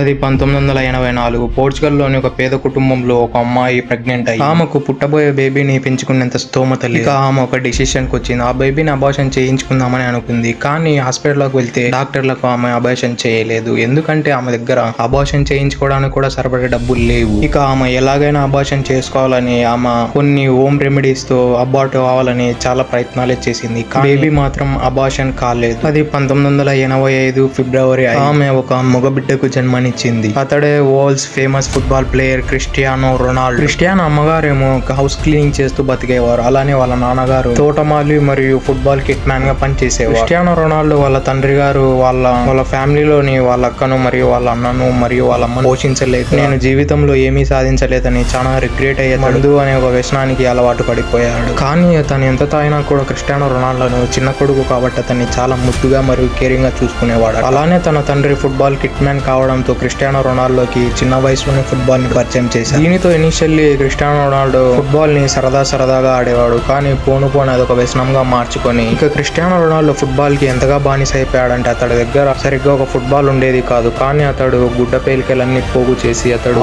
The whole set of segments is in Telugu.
అది 1984 పోర్చుగల్లోని ఒక పేద కుటుంబంలో ఒక అమ్మాయి ప్రెగ్నెంట్ అయ్యి ఆమెకు పుట్టబోయే బేబీని పెంచుకునేంత స్తోమత లేదు. ఇక ఆమె ఒక డిసిషన్కి వచ్చింది. ఆ బేబీని అబార్షన్ చేయించుకుందామని అనుకుంది. కానీ హాస్పిటల్లోకి వెళ్తే డాక్టర్లకు ఆమె అబార్షన్ చేయలేదు. ఎందుకంటే ఆమె దగ్గర అబార్షన్ చేయించుకోవడానికి కూడా సరిపడే డబ్బులు లేవు. ఇక ఆమె ఎలాగైనా అబార్షన్ చేసుకోవాలని ఆమె కొన్ని హోమ్ రెమెడీస్ తో అబార్ట్ అవ్వాలని చాలా ప్రయత్నాలు చేసింది. బేబీ మాత్రం అబార్షన్ కాలేదు. అది 1985 ఫిబ్రవరి ఆమె ఒక మగ బిడ్డకు జన్మనిచ్చింది. అతడే world's famous football player Cristiano Ronaldo. Cristiano అమ్మగారేమో హౌస్ క్లీనింగ్ చేస్తూ బతికేవారు. అలానే వాళ్ళ నాన్నగారు తోటమాలి మరియు ఫుట్బాల్ కిట్ మ్యాన్ గా పనిచేసేవారు. క్రిస్టియానో రొనాల్డో వాళ్ళ తండ్రి గారు వాళ్ళ ఫ్యామిలీలోని వాళ్ళ అక్కను మరియు వాళ్ళ అన్నను మరియు వాళ్ళ అమ్మను పోషించలేదు. నేను జీవితంలో ఏమీ సాధించలేదని చాలా రిగ్రెట్ అయ్యే మందు అనే ఒక వ్యసనానికి అలవాటు పడిపోయాడు. కానీ అతను ఎంత తాగినా కూడా క్రిస్టియానో రొనాల్డోను చిన్న కొడుకు కాబట్టి అతన్ని చాలా ముద్దుగా మరియు కేరింగ్ గా చూసుకునేవాడు. అలానే తన తండ్రి ఫుట్బాల్ కిట్ మ్యాన్ కావడంతో క్రిస్టియానో రొనాల్డోకి చిన్న వయసులోనే ఫుట్బాల్ ని పరిచయం చేశారు. దీనితో ఇనిషియల్లీ క్రిస్టియానో రొనాల్డో ఫుట్బాల్ ని సరదాగా ఆడేవాడు. కానీ పోను అదొక వ్యసనంగా మార్చుకొని ఇక క్రిస్టియానో రొనాల్డో ఫుట్బాల్ కి ఎంతగా బానిస అయిపోయాడంటే అతడి దగ్గర సరిగ్గా ఒక ఫుట్బాల్ ఉండేది కాదు. కానీ అతడు గుడ్డ పేలికలన్నీ పోగు చేసి అతడు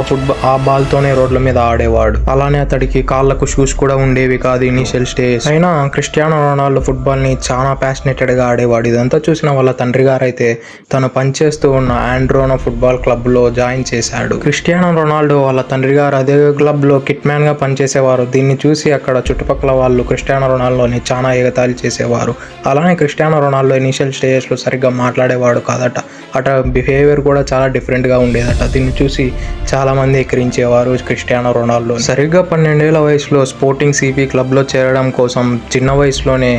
ఆ బాల్ తోనే రోడ్ల మీద ఆడేవాడు. అలానే అతడికి కాళ్ళకు షూస్ కూడా ఉండేవి కాదు ఇనిషియల్ స్టేజ్ అయినా క్రిస్టియానో రొనాల్డో ఫుట్బాల్ ని చాలా ప్యాషనేటెడ్ గా ఆడేవాడు. ఇదంతా చూసిన వాళ్ళ తండ్రి గారు అయితే తను పనిచేస్తూ ఉన్న ఆండ్రోనా ఫుట్బాల్ క్లబ్ లో జాయిన్ చేశాడు. క్రిస్టియానో రొనాల్డో వాళ్ళ తండ్రి గారు అదే క్లబ్ లో కిట్ మ్యాన్ గా పనిచేసేవారు. దీన్ని చూసి అక్కడ చుట్టుపక్కల వాళ్ళు క్రిస్టియానో రొనాల్డోని చాలా ఎగతాళి చేసేవారు. అలానే క్రిస్టియానో రొనాల్డో ఇనిషియల్ స్టేజెస్ లో సరిగ్గా మాట్లాడేవాడు కాదట. అట బిహేవియర్ కూడా చాలా డిఫరెంట్ గా ఉండేదట. దీన్ని చూసి చాలా మంది ఎక్కిరించేవారు క్రిస్టియానో రొనాల్డో. సరిగ్గా 12 ఏళ్ల వయసులో స్పోర్టింగ్ సిపి క్లబ్ లో చేరడం కోసం చిన్న వయసులోనే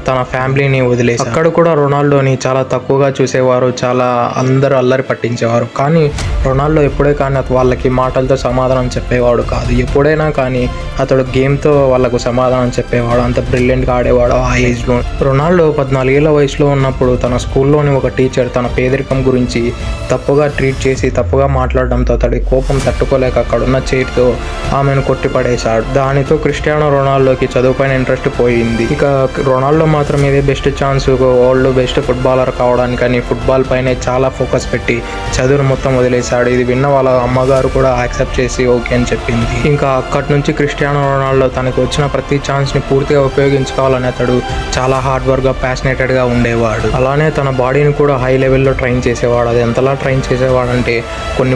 తన ఫ్యామిలీని వదిలేసి అక్కడ కూడా రొనాల్డోని చాలా తక్కువగా చూసేవారు. చాలా అందరూ అల్లరి పట్టించేవారు. కానీ రొనాల్డో ఎప్పుడే కానీ వాళ్ళకి మాటలతో సమాధానం చెప్పేవాడు కాదు. ఎప్పుడైనా కానీ అతడు గేమ్తో వాళ్ళకు సమాధానం చెప్పేవాడు. అంత బ్రిలియంట్గా ఆడేవాడు ఆ ఏజ్లో. రొనాల్డో 14 ఏళ్ల వయసులో ఉన్నప్పుడు తన స్కూల్లోని ఒక టీచర్ తన పేదరికం గురించి తప్పుగా ట్రీట్ చేసి తప్పుగా మాట్లాడడంతో అతడి కోపం తట్టుకోలేక అక్కడున్న చైర్తో ఆమెను కొట్టిపడేశాడు. దానితో క్రిస్టియానో రొనాల్డోకి చదువుపైన ఇంట్రెస్ట్ పోయింది. ఇక రొనాల్డో మాత్రం ఇదే best chance world best footballer కావడానికని ఫుట్బాల్ పైనే చాలా ఫోకస్ పెట్టి చదువును మొత్తం వదిలేశాడు. ఇది విన్న వాళ్ళ అమ్మగారు కూడా యాక్సెప్ట్ చేసి ఓకే అని చెప్పింది. ఇంకా అక్కడి నుంచి క్రిస్టియానో రొనాల్డో తనకు వచ్చిన ప్రతి ఛాన్స్ ని పూర్తిగా ఉపయోగించుకోవాలని అతడు చాలా హార్డ్ వర్క్ గా ప్యాషనేటెడ్ గా ఉండేవాడు. అలానే తన బాడీని కూడా హై లెవెల్లో ట్రైన్ చేసేవాడు. అది ఎంతలా ట్రైన్ చేసేవాడంటే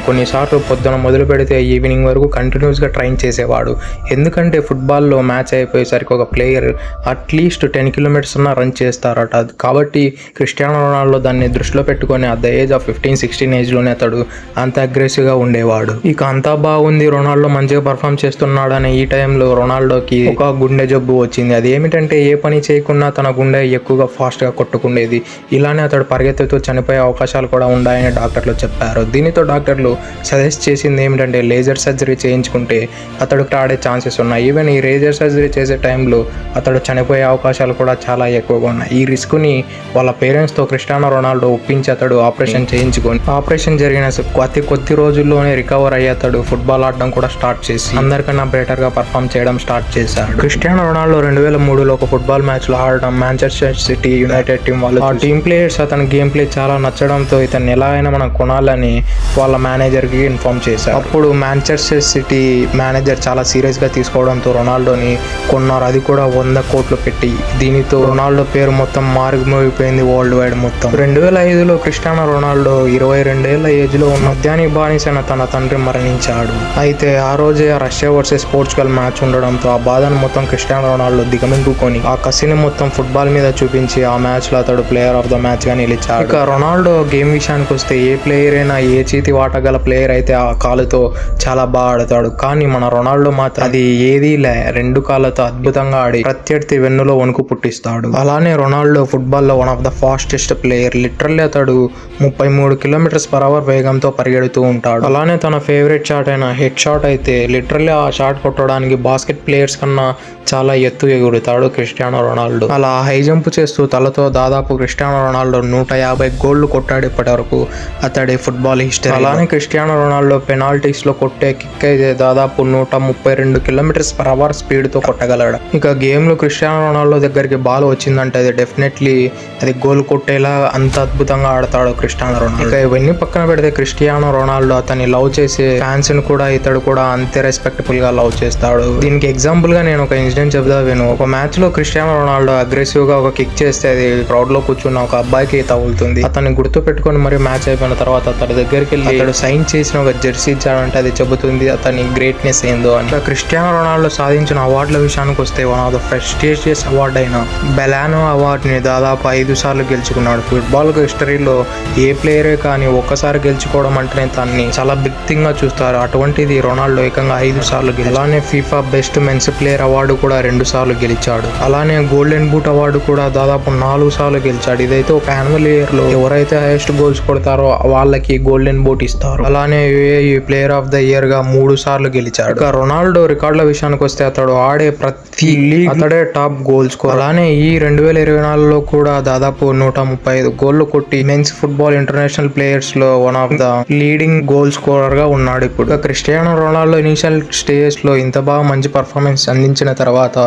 కొన్నిసార్లు పొద్దున మొదలు పెడితే ఈవినింగ్ వరకు కంటిన్యూస్ గా ట్రైన్ చేసేవాడు. ఎందుకంటే ఫుట్బాల్లో మ్యాచ్ అయిపోయేసరికి ఒక ప్లేయర్ అట్లీస్ట్ 10 కిలోమీటర్స్ ఉన్న రన్ చేస్తారట. కాబట్టి క్రిస్టియానో రొనాల్డో దాన్ని దృష్టిలో పెట్టుకొని అట్ ద ఏజ్ ఆఫ్ 15-16 ఏజ్లోనే అతడు అంత అగ్రెసివ్గా ఉండేవాడు. ఇక అంతా బాగుంది, రొనాల్డో మంచిగా పర్ఫామ్ చేస్తున్నాడని ఈ టైంలో రొనాల్డోకి ఒక గుండె జబ్బు వచ్చింది. అది ఏమిటంటే ఏ పని చేయకుండా తన గుండె ఎక్కువగా ఫాస్ట్గా కొట్టుకుండేది. ఇలానే అతడు పరిగెత్తుతూ చనిపోయే అవకాశాలు కూడా ఉన్నాయని డాక్టర్లు చెప్పారు. దీనితో డాక్టర్లు సజెస్ట్ చేసింది ఏమిటంటే లేజర్ సర్జరీ చేయించుకుంటే అతడు ఆడే ఛాన్సెస్ ఉన్నాయి. ఈవెన్ ఈ లేజర్ సర్జరీ చేసే టైంలో అతడు చనిపోయే అవకాశాలు కూడా చాలా ఎక్కువగా ఉన్నాయి. ఈ రిస్క్ని వాళ్ళ పేరెంట్స్తో క్రిస్టియానో రొనాల్డో ఒప్పించి అతడు ఆపరేషన్ చేయించుకొని ఆపరేషన్ జరిగిన అతి కొద్ది రోజుల్లోనే రికవర్ అయ్యి అతడు ఫుట్బాల్ ఆడడం కూడా స్టార్ట్ చేసి అందరికన్నా బెటర్ గా పర్ఫామ్ చేయడం స్టార్ట్ చేశాడు. క్రిస్టియానో రొనాల్డో 2003లో ఒక ఫుట్బాల్ మ్యాచ్ లో ఆడడం మాంచెస్టర్ సిటీ యునైటెడ్ టీం వాళ్ళు ఆ టీం ప్లేయర్స్ అతని గేమ్ ప్లే చాలా నచ్చడంతో ఇతన్ని ఎలా అయినా మనం కొనాలని వాళ్ళ మేనేజర్ కి ఇన్ఫార్మ్ చేశారు. అప్పుడు మాంచెస్టర్ సిటీ మేనేజర్ చాలా సీరియస్ గా తీసుకోవడంతో రొనాల్డోని కొన్నారు. అది కూడా 100 కోట్లు పెట్టి. దీనితో రొనాల్డో పేరు మొత్తం మారుమోగిపోయింది వరల్డ్ వైడ్ మొత్తం. 2005లో క్రిస్టియానో రొనాల్డో 22 ఏళ్ల ఏజ్ లో మద్యానికి బానిసైన తన తండ్రి మరణించాడు. అయితే ఆ రోజే రష్యా వర్సెస్ పోర్చుగల్ మ్యాచ్ ఉండడంతో ఆ బాధను మొత్తం క్రిస్టియానో రొనాల్డో దిగమింగుకొని ఆ కసిని మొత్తం ఫుట్బాల్ మీద చూపించి ఆ మ్యాచ్ లో అతడు ప్లేయర్ ఆఫ్ ద మ్యాచ్ గా నిలిచాడు. ఇక రొనాల్డో గేమ్ విషయానికి వస్తే ఏ ప్లేయర్ అయినా ఏ చేతి వాటగల ప్లేయర్ అయితే ఆ కాలుతో చాలా బాగా ఆడతాడు. కానీ మన రొనాల్డో మాత్రం అది ఏదీ లే, 2 కాళ్ళతో అద్భుతంగా ఆడి ప్రత్యర్థి వెన్నులో వణుకు పుట్టిస్తాడు. అలానే రొనాల్డో ఫుట్బాల్ లో one of the fastest player. Literally అతడు 33 km/h వేగంతో పరిగెడుతూ ఉంటాడు. అలానే తన ఫేవరెట్ షాట్ అయిన హెడ్ షాట్ అయితే లిటరల్లీ ఆ షాట్ కొట్టడానికి బాస్కెట్ ప్లేయర్స్ కన్నా చాలా ఎత్తు ఎగురుతాడు క్రిస్టియానో రొనాల్డో. అలా హై జంప్ చేస్తూ తలతో దాదాపు క్రిస్టియానో రొనాల్డో 150 గోళ్లు కొట్టాడు ఇప్పటి వరకు అతడి ఫుట్బాల్ హిస్టరీ. అలానే క్రిస్టియానో రొనాల్డో పెనాల్టీస్ లో కొట్టే కిక్ అయితే దాదాపు 132 km/h స్పీడ్ తో కొట్టగలడు. ఇక గేమ్ లో క్రిస్టియానో రొనాల్డో దగ్గరికి బాల్ వచ్చిందంటే అది డెఫినెట్లీ అది గోల్ కొట్టేలా అంత అద్భుతంగా ఆడతాడు క్రిస్టియానో రొనాల్డో. ఇక ఇవన్నీ పక్కన పెడితే మాట్లాడితే క్రిస్టియానో రొనాల్డో అతన్ని లవ్ చేసే ఫ్యాన్స్ ని కూడా ఇతడు కూడా అంతే రెస్పెక్టబుల్ గా లవ్ చేస్తాడు. దీనికి ఎగ్జాంపుల్ గా నేను ఒక ఇన్సిడెంట్ చెప్తా విను. ఒక మ్యాచ్ లో క్రిస్టియానో రొనాల్డో అగ్రెసివ్ గా ఒక కిక్ చేస్తే అది క్రౌడ్ లో కూర్చున్న ఒక అబ్బాయికి తగులుతుంది. అతన్ని గుర్తు పెట్టుకుని మరి మ్యాచ్ అయిపోయిన తర్వాత అతడి దగ్గరికి వెళ్ళి అతడు సైన్ చేసిన ఒక జెర్సీ ఇచ్చాడంటే అది చెబుతుంది అతని గ్రేట్నెస్ ఏందో అని. క్రిస్టియానో రొనాల్డో సాధించిన అవార్డుల విషయానికి వస్తే one of the prestigious award అయిన బెలానో అవార్డ్ ని దాదాపు 5 సార్లు గెలుచుకున్నాడు. ఫుట్బాల్ హిస్టరీలో ఏ ప్లేయరే కానీ ఒక్కసారి గెలుచుకోవడం అంటేనే దాన్ని చాలా బిగ్ థింగ్ గా చూస్తారు. అటువంటిది రొనాల్డో ఏకంగా 5 సార్లు గెలిచాడు. అలానే FIFA best men's player award కూడా 2 సార్లు గెలిచాడు. అలానే గోల్డెన్ బూట్ అవార్డు కూడా దాదాపు 4 సార్లు గెలిచాడు. ఇదైతే ఒక యాన్యువల్ ఇయర్ లో ఎవరైతే హైయెస్ట్ గోల్స్ కొడతారో వాళ్ళకి గోల్డెన్ బూట్ ఇస్తారు. అలానే UAE player of the year గా 3 సార్లు గెలిచాడు. ఇక రొనాల్డో రికార్డుల విషయానికి వస్తే అతడు ఆడే ప్రతి లీగ్ అతడే టాప్ గోల్ స్కోర్. అలానే ఈ 2024లో కూడా దాదాపు 135 గోళ్లు కొట్టి మెన్స్ ఫుట్బాల్ ఇంటర్నేషనల్ ప్లేయర్స్ లో one of the leading goal scorer గా ఉన్నాడు. ఇప్పుడు క్రిస్టియానో రొనాల్డో ఇనిషియల్ స్టేజెస్ లో ఇంత బాగా మంచి పర్ఫార్మెన్స్ అందించిన తర్వాత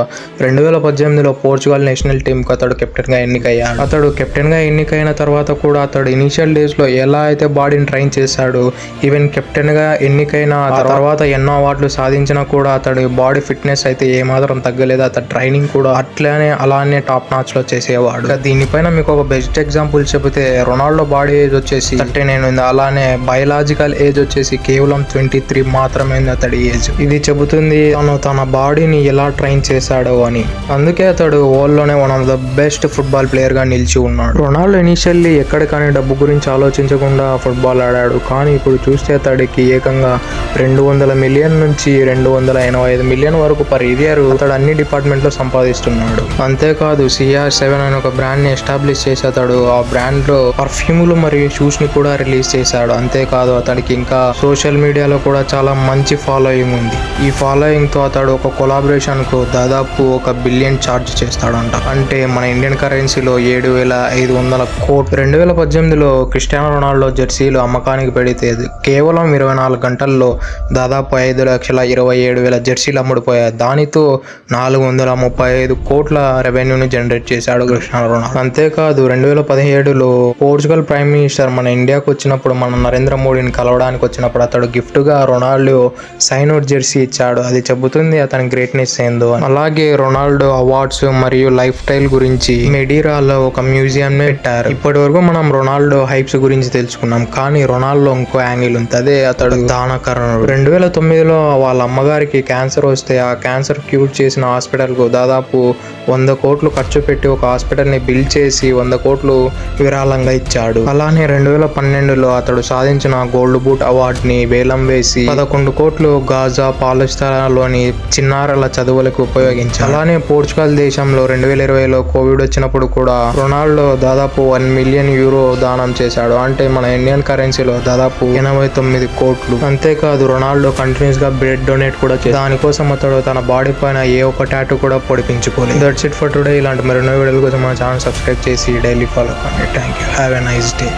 2018లో పోర్చుగల్ నేషనల్ టీమ్ కు అతడు కెప్టెన్ గా ఎన్నికయ్యాడు. అతడు కెప్టెన్ గా ఎన్నికైన తర్వాత కూడా అతడు ఇనిషియల్ డేస్ లో ఎలా అయితే బాడీని ట్రైన్ చేశాడు, ఈవెన్ కెప్టెన్ గా ఎన్నికైన తర్వాత ఎన్నో అవార్డులు సాధించినా కూడా అతడి బాడీ ఫిట్నెస్ అయితే ఏమాత్రం తగ్గలేదు. అతడి ట్రైనింగ్ కూడా అలానే టాప్ నాచ్ లో చేసేవాడు. దీనిపైన మీకు ఒక బెస్ట్ ఎగ్జాంపుల్ చెబితే రొనాల్డో బాడీ ఏజ్ వచ్చేసి 39 ఉంది. అలానే బయలాజికల్ ఏజ్ వచ్చేసి కేవలం 23 మాత్రమే అతడి ఏజ్. ఇది చెబుతుంది తన బాడీని ఎలా ట్రైన్ చేశాడో అని. అందుకే అతడు వరల్డ్ లోనే one of the best football player గా నిలిచి ఉన్నాడు. రొనాల్డో ఇనిషియల్లీ ఎక్కడ కానీ డబ్బు గురించి ఆలోచించకుండా ఫుట్బాల్ ఆడాడు. కానీ ఇప్పుడు చూస్తే అతడికి ఏకంగా 200 మిలియన్ నుంచి 285 మిలియన్ వరకు పర్ ఇయర్ అతడు అన్ని డిపార్ట్మెంట్ లో సంపాదిస్తున్నాడు. అంతేకాదు CR7 అనే ఒక బ్రాండ్ ని ఎస్టాబ్లిష్ చేసి అతడు ఆ బ్రాండ్ లో పర్ఫ్యూములు మరియు షూస్ ని కూడా రిలీజ్ చేశాడు. అంతేకాదు అతడికి ఇంకా సోషల్ మీడియాలో కూడా చాలా మంచి ఫాలోయింగ్ ఉంది. ఈ ఫాలోయింగ్ తో అతడు ఒక కొలాబరేషన్ కు దాదాపు 1 బిలియన్ ఛార్జ్ చేస్తాడంట. అంటే మన ఇండియన్ కరెన్సీలో 7,500 కోట్లు. 2018లో క్రిస్టియానో రొనాల్డో జెర్సీలు అమ్మకానికి పెడితే కేవలం 24 గంటల్లో దాదాపు 5,27,000 జెర్సీలు అమ్ముడుపోయాయి. దానితో 435 కోట్ల రెవెన్యూని జనరేట్ చేశాడు క్రిస్టియానో రొనాల్డో. అంతేకాదు 2017లో పోర్చుగల్ ప్రైమ్ మినిస్టర్ మన ఇండియాకు వచ్చినప్పుడు మన నరేంద్ర మోడీని కలవడానికి వచ్చినప్పుడు అతడు గిఫ్ట్ గా రొనాల్డో సైన్ అవుట్ జెర్సీ ఇచ్చాడు. అది చెబుతుంది అతని గ్రేట్నెస్ ఏందో. అలాగే రొనాల్డో అవార్డ్స్ మరియు లైఫ్ స్టైల్ గురించి మెడీరాలో ఒక మ్యూజియం పెట్టారు. ఇప్పటి వరకు మనం రొనాల్డో హైప్స్ గురించి తెలుసుకున్నాం. కానీ రొనాల్డో ఇంకో యాంగిల్ ఉంది. అదే అతడు దానకరణుడు. 2009లో వాళ్ళ అమ్మగారికి క్యాన్సర్ వస్తే ఆ క్యాన్సర్ క్యూర్ చేసిన హాస్పిటల్ కు దాదాపు 100 కోట్లు ఖర్చు పెట్టి ఒక హాస్పిటల్ ని బిల్డ్ చేసి 100 కోట్లు విరాళంగా ఇచ్చాడు. అలానే 2012లో అతడు సాధించిన గోల్డ్ బూట్ అవార్డ్ ని వేలం వేసి 11 కోట్లు గాజా పాలస్తీనాలోని చిన్నారుల చదువులకు ఉపయోగించారు. అలానే పోర్చుగల్ దేశంలో 2020లో కోవిడ్ వచ్చినప్పుడు కూడా రొనాల్డో దాదాపు 1 మిలియన్ యూరో దానం చేశాడు. అంటే మన ఇండియన్ కరెన్సీలో దాదాపు 89 కోట్లు. అంతేకాదు రొనాల్డో కంటిన్యూస్ గా బ్లడ్ డొనేట్ కూడా చేశాడు. దానికోసం అతడు తన బాడీ పైన ఏ ఒక్క టాటూ కూడా పొడిపించుకోలేదు. That's it for today. ఇలాంటి మరెన్నో వీడియోల కోసం మన ఛానల్ సబ్స్క్రైబ్ చేసి డైలీ ఫాలో కండి. Thank you. Have a nice day.